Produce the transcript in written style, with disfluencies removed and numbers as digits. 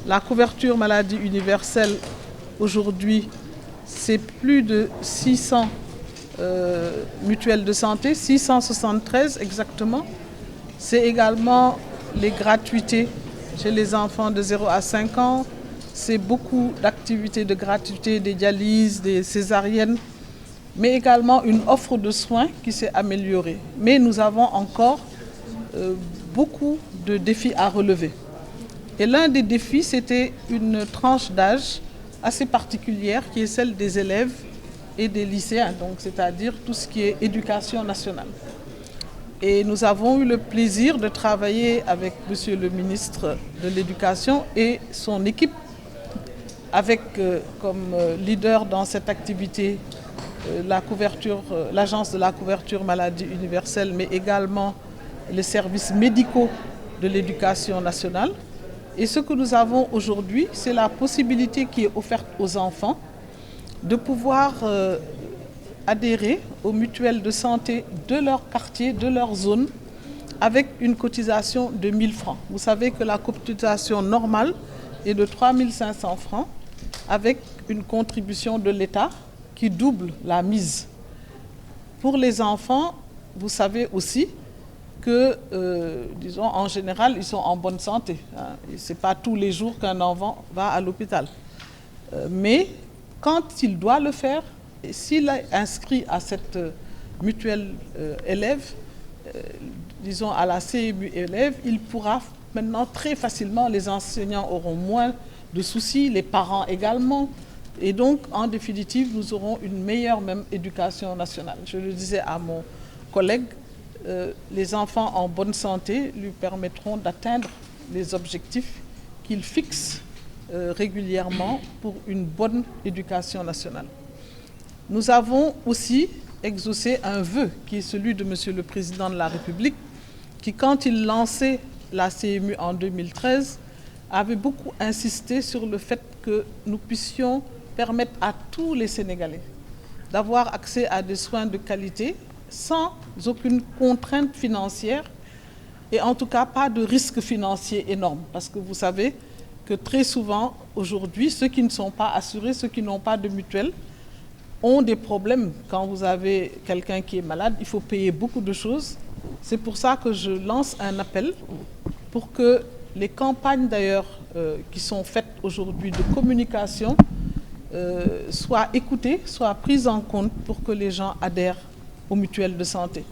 La couverture maladie universelle, aujourd'hui, c'est plus de 600 mutuelles de santé, 673 exactement. C'est également les gratuités chez les enfants de 0 à 5 ans. C'est beaucoup d'activités de gratuité, des dialyses, des césariennes, mais également une offre de soins qui s'est améliorée. Mais nous avons encore beaucoup de défis à relever. Et l'un des défis, c'était une tranche d'âge assez particulière qui est celle des élèves et des lycéens, donc c'est-à-dire tout ce qui est éducation nationale. Et nous avons eu le plaisir de travailler avec Monsieur le ministre de l'Éducation et son équipe, avec comme leader dans cette activité l'Agence de la couverture maladie universelle, mais également les services médicaux de l'éducation nationale. Et ce que nous avons aujourd'hui, c'est la possibilité qui est offerte aux enfants de pouvoir adhérer aux mutuelles de santé de leur quartier, de leur zone, avec une cotisation de 1 000 francs. Vous savez que la cotisation normale est de 3 500 francs, avec une contribution de l'État qui double la mise. Pour les enfants, vous savez aussi que, disons, en général, ils sont en bonne santé. Ce n'est pas tous les jours qu'un enfant va à l'hôpital. Mais quand il doit le faire, s'il est inscrit à cette mutuelle élève, disons à la CMU élève, il pourra maintenant très facilement, les enseignants auront moins de soucis, les parents également. Et donc, en définitive, nous aurons une meilleure même éducation nationale. Je le disais à mon collègue, les enfants en bonne santé lui permettront d'atteindre les objectifs qu'ils fixent régulièrement pour une bonne éducation nationale. Nous avons aussi exaucé un vœu qui est celui de Monsieur le Président de la République, qui, quand il lançait la CMU en 2013, avait beaucoup insisté sur le fait que nous puissions permettre à tous les Sénégalais d'avoir accès à des soins de qualité sans aucune contrainte financière et en tout cas pas de risque financier énorme. Parce que vous savez que très souvent, aujourd'hui, ceux qui ne sont pas assurés, ceux qui n'ont pas de mutuelle, ont des problèmes. Quand vous avez quelqu'un qui est malade, il faut payer beaucoup de choses. C'est pour ça que je lance un appel pour que les campagnes d'ailleurs qui sont faites aujourd'hui de communication soient écoutées, soient prises en compte pour que les gens adhèrent aux mutuelles de santé.